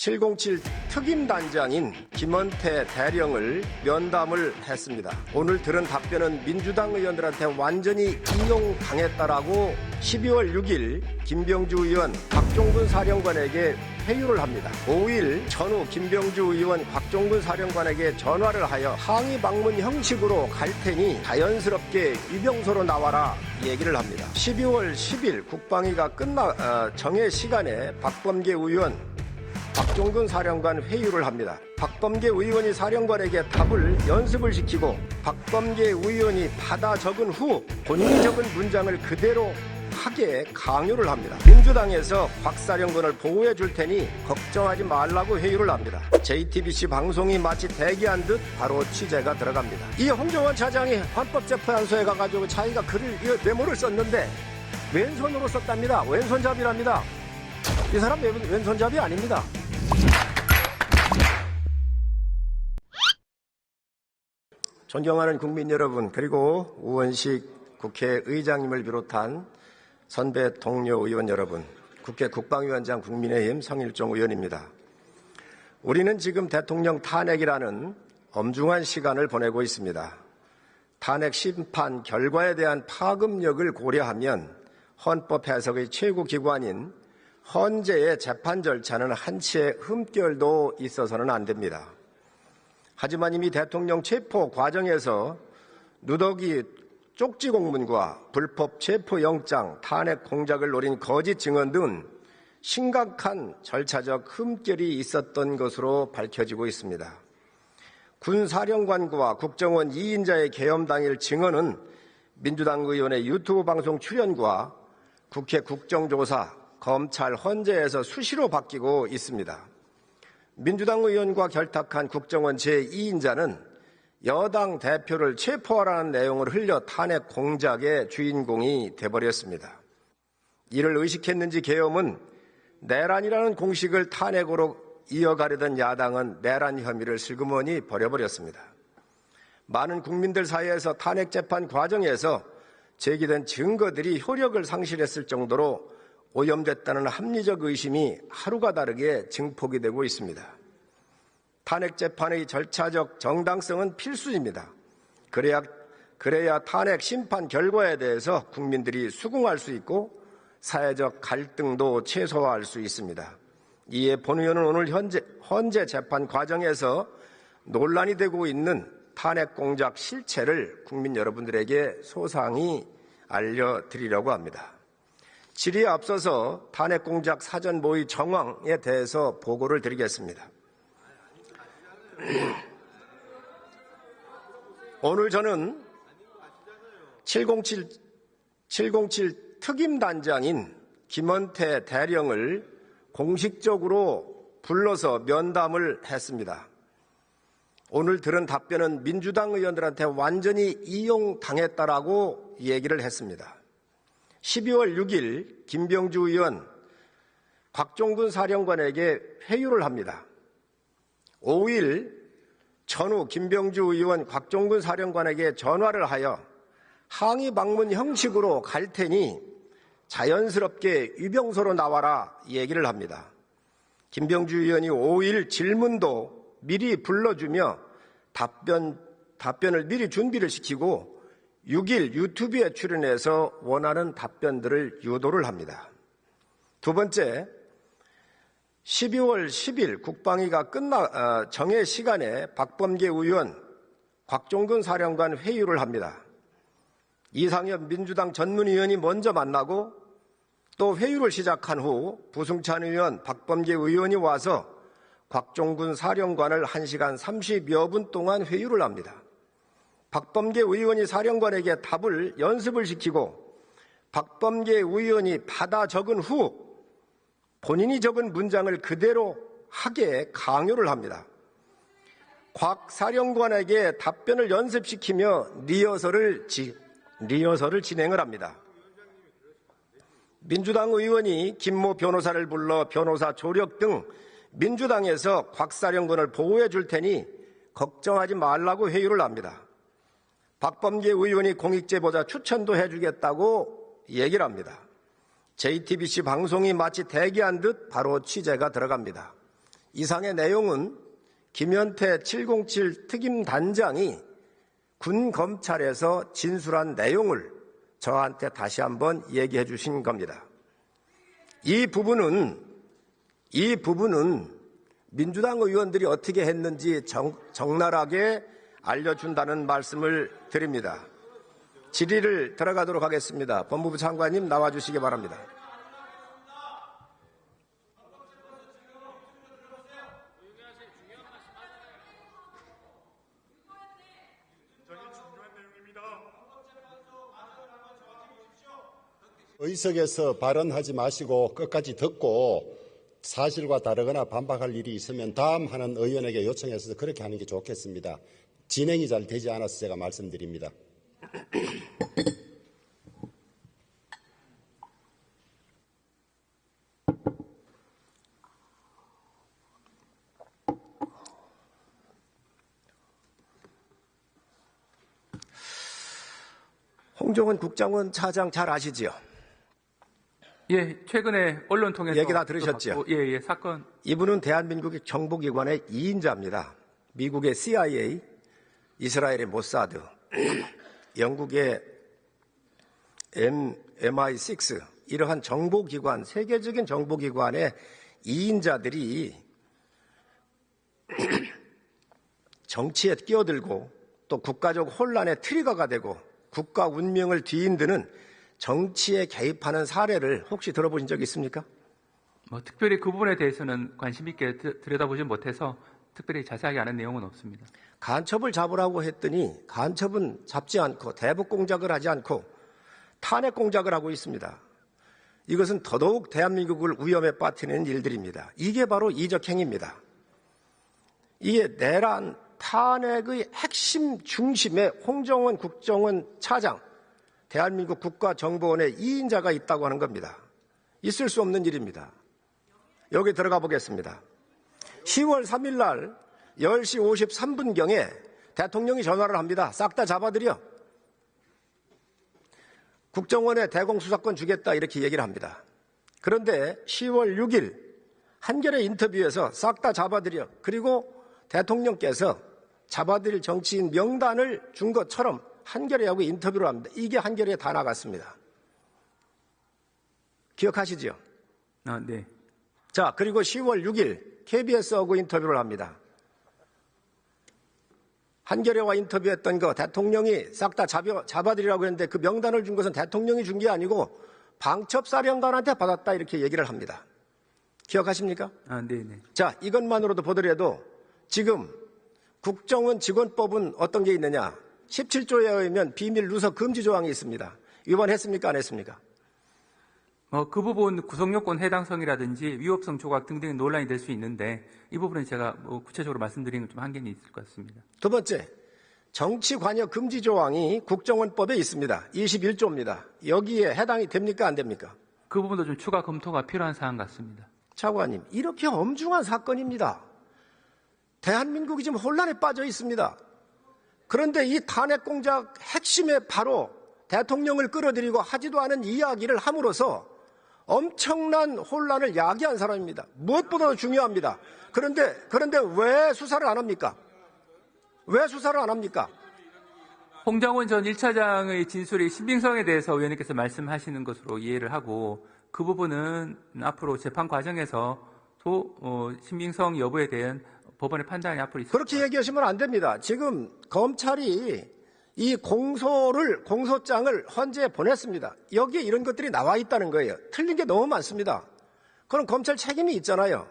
707 특임단장인 김원태 대령을 면담을 했습니다. 오늘 들은 답변은 민주당 의원들한테 완전히 이용당했다라고 12월 6일 김병주 의원, 곽종근 사령관에게 회유를 합니다. 5일 전후 김병주 의원, 곽종근 사령관에게 전화를 하여 항의 방문 형식으로 갈 테니 자연스럽게 유병소로 나와라 얘기를 합니다. 12월 10일 국방위가 정해 시간에 박범계 의원, 곽종근 사령관 회유를 합니다. 박범계 의원이 사령관에게 답을 연습을 시키고 박범계 의원이 받아 적은 후 본인이 적은 문장을 그대로 하게 강요를 합니다. 민주당에서 곽 사령관을 보호해 줄 테니 걱정하지 말라고 회유를 합니다. JTBC 방송이 마치 대기한 듯 바로 취재가 들어갑니다. 이 홍정원 차장이 헌법재판소에 가가지고 자기가 메모를 썼는데 왼손으로 썼답니다. 왼손잡이랍니다. 이 사람 왼손잡이 아닙니다. 존경하는 국민 여러분, 그리고 우원식 국회의장님을 비롯한 선배 동료 의원 여러분, 국회 국방위원장 국민의힘 성일종 의원입니다. 우리는 지금 대통령 탄핵이라는 엄중한 시간을 보내고 있습니다. 탄핵 심판 결과에 대한 파급력을 고려하면 헌법 해석의 최고 기관인 헌재의 재판 절차는 한치의 흠결도 있어서는 안 됩니다. 하지만 이미 대통령 체포 과정에서 누더기 쪽지 공문과 불법 체포영장, 탄핵 공작을 노린 거짓 증언 등 심각한 절차적 흠결이 있었던 것으로 밝혀지고 있습니다. 군사령관과 국정원 2인자의 계엄 당일 증언은 민주당 의원의 유튜브 방송 출연과 국회 국정조사, 검찰 헌재에서 수시로 바뀌고 있습니다. 민주당 의원과 결탁한 국정원 제2인자는 여당 대표를 체포하라는 내용을 흘려 탄핵 공작의 주인공이 돼버렸습니다. 이를 의식했는지 계엄은 내란이라는 공식을 탄핵으로 이어가려던 야당은 내란 혐의를 슬그머니 버려버렸습니다. 많은 국민들 사이에서 탄핵 재판 과정에서 제기된 증거들이 효력을 상실했을 정도로 오염됐다는 합리적 의심이 하루가 다르게 증폭이 되고 있습니다. 탄핵 재판의 절차적 정당성은 필수입니다. 그래야 탄핵 심판 결과에 대해서 국민들이 수긍할 수 있고 사회적 갈등도 최소화할 수 있습니다. 이에 본 의원은 오늘 헌재 재판 과정에서 논란이 되고 있는 탄핵 공작 실체를 국민 여러분들에게 소상히 알려드리려고 합니다. 질의에 앞서서 탄핵 공작 사전 모의 정황에 대해서 보고를 드리겠습니다. 오늘 저는 707 특임단장인 김원태 대령을 공식적으로 불러서 면담을 했습니다. 오늘 들은 답변은 민주당 의원들한테 완전히 이용당했다라고 얘기를 했습니다. 12월 6일 김병주 의원, 곽종근 사령관에게 회유를 합니다. 5일 전후 김병주 의원, 곽종근 사령관에게 전화를 하여 항의 방문 형식으로 갈 테니 자연스럽게 유병소로 나와라 얘기를 합니다. 김병주 의원이 5일 질문도 미리 불러주며 답변을 미리 준비를 시키고 6일 유튜브에 출연해서 원하는 답변들을 유도를 합니다. 두 번째, 12월 10일 국방위가 정해 시간에 박범계 의원, 곽종근 사령관 회유를 합니다. 이상엽 민주당 전문위원이 먼저 만나고 또 회유를 시작한 후 부승찬 의원, 박범계 의원이 와서 곽종근 사령관을 1시간 30여 분 동안 회유를 합니다. 박범계 의원이 사령관에게 답을 연습을 시키고 박범계 의원이 받아 적은 후 본인이 적은 문장을 그대로 하게 강요를 합니다. 곽 사령관에게 답변을 연습시키며 리허설을 진행을 합니다. 민주당 의원이 김모 변호사를 불러 변호사 조력 등 민주당에서 곽 사령관을 보호해 줄 테니 걱정하지 말라고 회유를 합니다. 박범계 의원이 공익제보자 추천도 해주겠다고 얘기를 합니다. JTBC 방송이 마치 대기한 듯 바로 취재가 들어갑니다. 이상의 내용은 김현태 707 특임단장이 군 검찰에서 진술한 내용을 저한테 다시 한번 얘기해 주신 겁니다. 이 부분은 민주당 의원들이 어떻게 했는지 적나라하게 알려준다는 말씀을 드립니다. 질의를 들어가도록 하겠습니다. 법무부 장관님 나와주시기 바랍니다. 의석에서 발언하지 마시고 끝까지 듣고 사실과 다르거나 반박할 일이 있으면 다음 하는 의원에게 요청해서 그렇게 하는 게 좋겠습니다. 진행이 잘 되지 않아서 제가 말씀드립니다. 홍종원 국정원 차장 잘 아시지요? 예, 최근에 언론 통해서 얘기 다 들으셨죠? 예, 사건. 이분은 대한민국의 정보기관의 2인자입니다. 미국의 CIA, 이스라엘의 모사드, 영국의 MI6 이러한 정보기관, 세계적인 정보기관의 2인자들이 정치에 끼어들고 또 국가적 혼란의 트리거가 되고 국가 운명을 뒤흔드는 정치에 개입하는 사례를 혹시 들어보신 적 있습니까? 특별히 그 부분에 대해서는 관심 있게 들여다보지 못해서 특별히 자세하게 아는 내용은 없습니다. 간첩을 잡으라고 했더니 간첩은 잡지 않고 대북 공작을 하지 않고 탄핵 공작을 하고 있습니다. 이것은 더더욱 대한민국을 위험에 빠뜨리는 일들입니다. 이게 바로 이적행위입니다. 이게 내란 탄핵의 핵심 중심에 홍정원 국정원 차장, 대한민국 국가정보원의 2인자가 있다고 하는 겁니다. 있을 수 없는 일입니다. 여기 들어가 보겠습니다. 10월 3일 날 10시 53분경에 대통령이 전화를 합니다. 싹 다 잡아들여. 국정원에 대공수사권 주겠다 이렇게 얘기를 합니다. 그런데 10월 6일 한겨레 인터뷰에서 싹 다 잡아들여. 그리고 대통령께서 잡아들일 정치인 명단을 준 것처럼 한겨레하고 인터뷰를 합니다. 이게 한겨레에 다 나갔습니다. 기억하시죠? 네. 자, 그리고 10월 6일 KBS하고 인터뷰를 합니다. 한겨레와 인터뷰했던 거 대통령이 싹 다 잡아들이라고 했는데 그 명단을 준 것은 대통령이 준 게 아니고 방첩사령관한테 받았다 이렇게 얘기를 합니다. 기억하십니까? 네네. 자, 이것만으로도 보더라도 지금 국정원 직원법은 어떤 게 있느냐? 17조에 의하면 비밀 누설 금지 조항이 있습니다. 위반했습니까? 안 했습니까? 그 부분 구속요건 해당성이라든지 위법성 조각 등등의 논란이 될 수 있는데 이 부분은 제가 구체적으로 말씀드리는 좀 한계는 있을 것 같습니다. 두 번째, 정치 관여 금지 조항이 국정원법에 있습니다. 21조입니다. 여기에 해당이 됩니까? 안 됩니까? 그 부분도 좀 추가 검토가 필요한 사안 같습니다. 차관님, 이렇게 엄중한 사건입니다. 대한민국이 지금 혼란에 빠져 있습니다. 그런데 이 탄핵 공작 핵심에 바로 대통령을 끌어들이고 하지도 않은 이야기를 함으로써 엄청난 혼란을 야기한 사람입니다. 무엇보다도 중요합니다. 그런데 왜 수사를 안 합니까? 왜 수사를 안 합니까? 홍정원 전 1차장의 진술의 신빙성에 대해서 의원님께서 말씀하시는 것으로 이해를 하고 그 부분은 앞으로 재판 과정에서 또 신빙성 여부에 대한 법원의 판단이 앞으로 있을 그렇게 얘기하시면 안 됩니다. 지금 검찰이 이 공소장을 헌재에 보냈습니다. 여기에 이런 것들이 나와 있다는 거예요. 틀린 게 너무 많습니다. 그럼 검찰 책임이 있잖아요.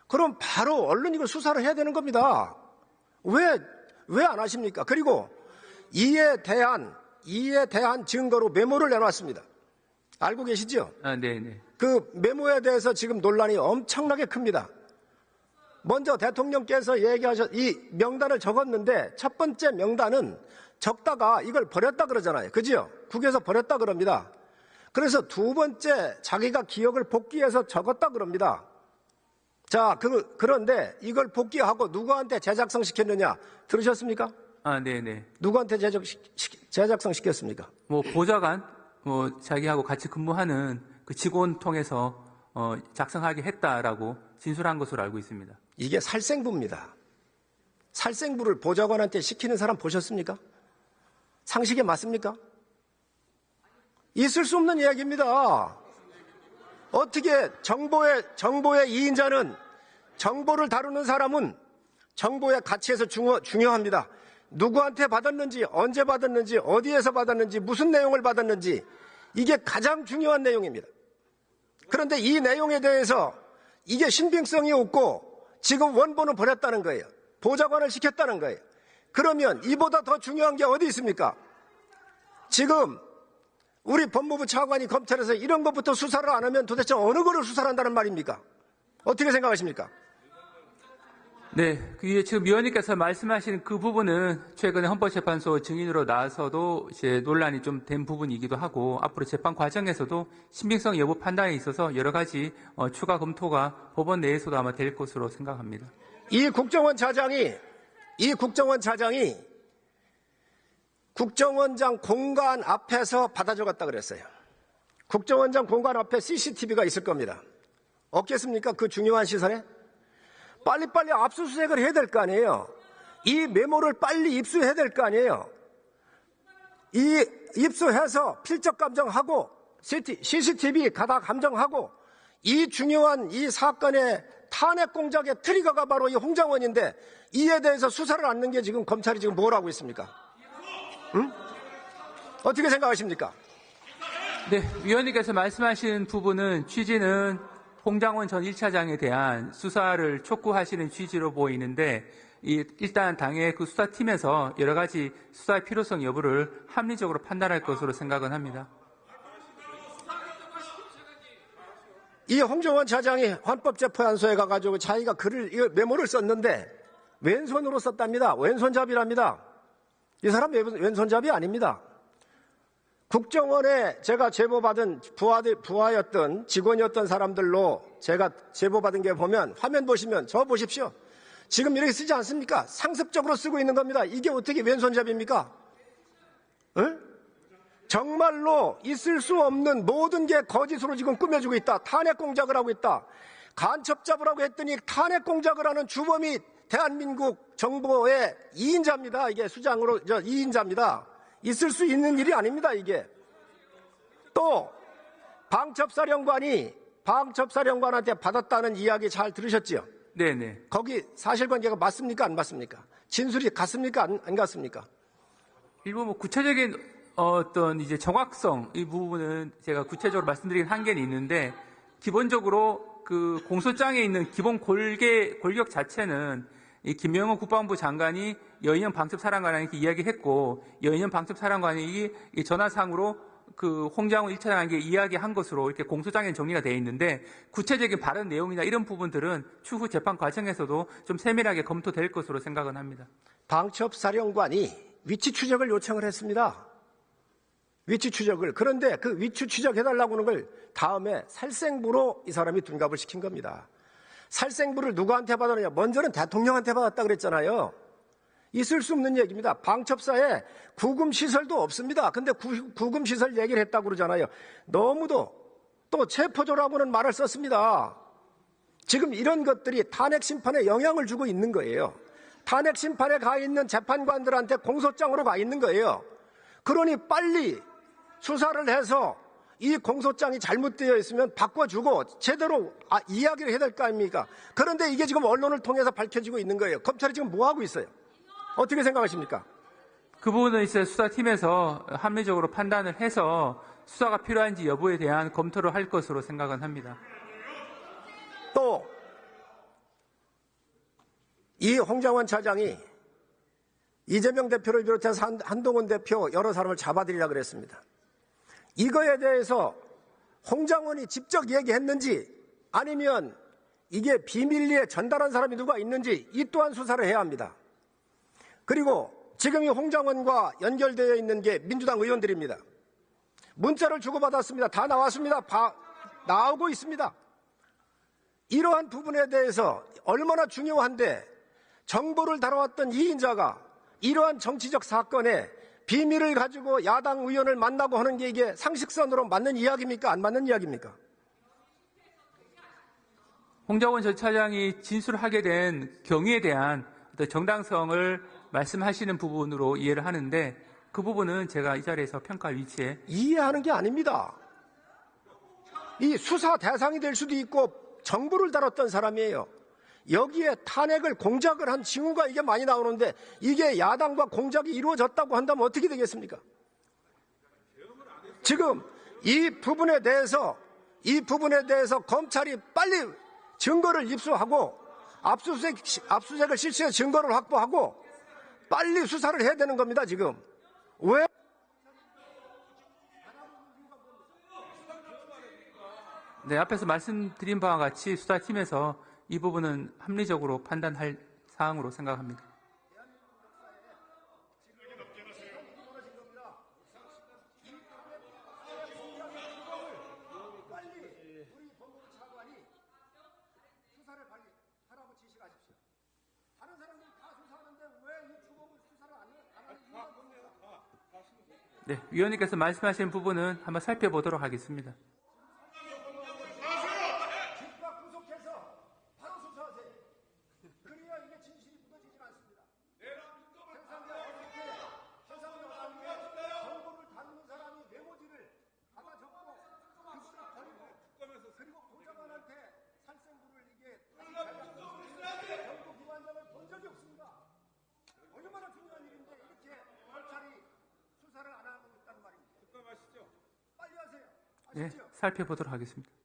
그럼 바로 얼른 이걸 수사를 해야 되는 겁니다. 왜 안 하십니까? 그리고 이에 대한 증거로 메모를 내놨습니다. 알고 계시죠? 네네. 그 메모에 대해서 지금 논란이 엄청나게 큽니다. 먼저 대통령께서 이 명단을 적었는데 첫 번째 명단은 적다가 이걸 버렸다 그러잖아요. 그죠? 국에서 버렸다 그럽니다. 그래서 두 번째 자기가 기억을 복귀해서 적었다 그럽니다. 자, 그런데 이걸 복귀하고 누구한테 재작성 시켰느냐? 들으셨습니까? 네네. 누구한테 재작성 시켰습니까? 보좌관, 자기하고 같이 근무하는 그 직원 통해서 작성하게 했다라고 진술한 것으로 알고 있습니다. 이게 살생부입니다. 살생부를 보좌관한테 시키는 사람 보셨습니까? 상식에 맞습니까? 있을 수 없는 이야기입니다. 어떻게 정보의 이인자는, 정보를 다루는 사람은 정보의 가치에서 중요합니다. 누구한테 받았는지, 언제 받았는지, 어디에서 받았는지, 무슨 내용을 받았는지, 이게 가장 중요한 내용입니다. 그런데 이 내용에 대해서 이게 신빙성이 없고 지금 원본을 버렸다는 거예요. 보좌관을 시켰다는 거예요. 그러면 이보다 더 중요한 게 어디 있습니까? 지금 우리 법무부 차관이 검찰에서 이런 것부터 수사를 안 하면 도대체 어느 거를 수사를 한다는 말입니까? 어떻게 생각하십니까? 네, 지금 위원님께서 말씀하신 그 부분은 최근에 헌법재판소 증인으로 나와서도 이제 논란이 좀 된 부분이기도 하고 앞으로 재판 과정에서도 신빙성 여부 판단에 있어서 여러 가지 추가 검토가 법원 내에서도 아마 될 것으로 생각합니다. 이 국정원 차장이 국정원장 공간 앞에서 받아 적었다 그랬어요. 국정원장 공간 앞에 CCTV가 있을 겁니다. 없겠습니까? 그 중요한 시설에? 빨리빨리 압수수색을 해야 될 거 아니에요. 이 메모를 빨리 입수해야 될 거 아니에요. 이 입수해서 필적 감정하고 CCTV 가다 감정하고 이 중요한 이 사건의 탄핵 공작의 트리거가 바로 이 홍장원인데 이에 대해서 수사를 않는 게 지금 검찰이 지금 뭘 하고 있습니까? 응? 어떻게 생각하십니까? 네, 위원님께서 말씀하신 부분은 취지는 홍장원 전 1차장에 대한 수사를 촉구하시는 취지로 보이는데 일단 당의 그 수사팀에서 여러 가지 수사의 필요성 여부를 합리적으로 판단할 것으로 생각은 합니다. 이 홍정원 차장이 헌법재판소에 가가지고 자기가 메모를 썼는데 왼손으로 썼답니다. 왼손잡이랍니다. 이 사람 왼손잡이 아닙니다. 국정원에 제가 제보받은 부하였던 직원이었던 사람들로 제가 제보받은 게 보면 화면 보시면 저 보십시오. 지금 이렇게 쓰지 않습니까? 상습적으로 쓰고 있는 겁니다. 이게 어떻게 왼손잡이입니까? 응? 정말로 있을 수 없는 모든 게 거짓으로 지금 꾸며주고 있다. 탄핵 공작을 하고 있다. 간첩 잡으라고 했더니 탄핵 공작을 하는 주범이 대한민국 정보의 2인자입니다. 이게 수장으로 2인자입니다. 있을 수 있는 일이 아닙니다. 이게. 또 방첩사령관한테 받았다는 이야기 잘 들으셨죠? 네네. 거기 사실관계가 맞습니까? 안 맞습니까? 진술이 같습니까? 안 같습니까? 일부 구체적인 어떤 이제 정확성 이 부분은 제가 구체적으로 말씀드리긴 한계는 있는데 기본적으로 그 공소장에 있는 기본 골격 자체는 이 김영호 국방부 장관이 여인영 방첩사령관에게 이야기했고 여인영 방첩사령관이 이 전화상으로 그 홍장원 1차장에게 이야기한 것으로 이렇게 공소장에 정리가 되어 있는데 구체적인 발언 내용이나 이런 부분들은 추후 재판 과정에서도 좀 세밀하게 검토될 것으로 생각은 합니다. 방첩사령관이 위치 추적을 요청을 했습니다. 위치 추적을. 그런데 그 위치 추적해달라고 하는 걸 다음에 살생부로 이 사람이 둔갑을 시킨 겁니다. 살생부를 누구한테 받았느냐? 먼저는 대통령한테 받았다 그랬잖아요. 있을 수 없는 얘기입니다. 방첩사에 구금시설도 없습니다. 근데 구금시설 얘기를 했다고 그러잖아요. 너무도 또 체포조라고는 말을 썼습니다. 지금 이런 것들이 탄핵 심판에 영향을 주고 있는 거예요. 탄핵 심판에 가 있는 재판관들한테 공소장으로 가 있는 거예요. 그러니 빨리 수사를 해서 이 공소장이 잘못되어 있으면 바꿔주고 제대로 이야기를 해야 될 거 아닙니까? 그런데 이게 지금 언론을 통해서 밝혀지고 있는 거예요. 검찰이 지금 뭐 하고 있어요? 어떻게 생각하십니까? 그 부분은 이제 수사팀에서 합리적으로 판단을 해서 수사가 필요한지 여부에 대한 검토를 할 것으로 생각은 합니다. 또 이 홍장원 차장이 이재명 대표를 비롯해서 한동훈 대표 여러 사람을 잡아들이라 그랬습니다. 이거에 대해서 홍장원이 직접 얘기했는지 아니면 이게 비밀리에 전달한 사람이 누가 있는지 이 또한 수사를 해야 합니다. 그리고 지금 이 홍장원과 연결되어 있는 게 민주당 의원들입니다. 문자를 주고받았습니다. 다 나왔습니다. 나오고 있습니다. 이러한 부분에 대해서 얼마나 중요한데 정보를 다뤄왔던 이인자가 이러한 정치적 사건에 비밀을 가지고 야당 의원을 만나고 하는 게 이게 상식선으로 맞는 이야기입니까? 안 맞는 이야기입니까? 홍장원 전 차장이 진술하게 된 경위에 대한 어떤 정당성을 말씀하시는 부분으로 이해를 하는데 그 부분은 제가 이 자리에서 평가할 위치에 이해하는 게 아닙니다. 이 수사 대상이 될 수도 있고 정부를 다뤘던 사람이에요. 여기에 탄핵을 공작을 한 징후가 이게 많이 나오는데 이게 야당과 공작이 이루어졌다고 한다면 어떻게 되겠습니까? 지금 이 부분에 대해서 검찰이 빨리 증거를 입수하고 압수수색을 실시해 증거를 확보하고 빨리 수사를 해야 되는 겁니다. 지금 왜? 네, 앞에서 말씀드린 바와 같이 수사팀에서 이 부분은 합리적으로 판단할 사항으로 생각합니다. 네, 위원님께서 말씀하신 부분은 한번 살펴보도록 하겠습니다. 네, 살펴보도록 하겠습니다.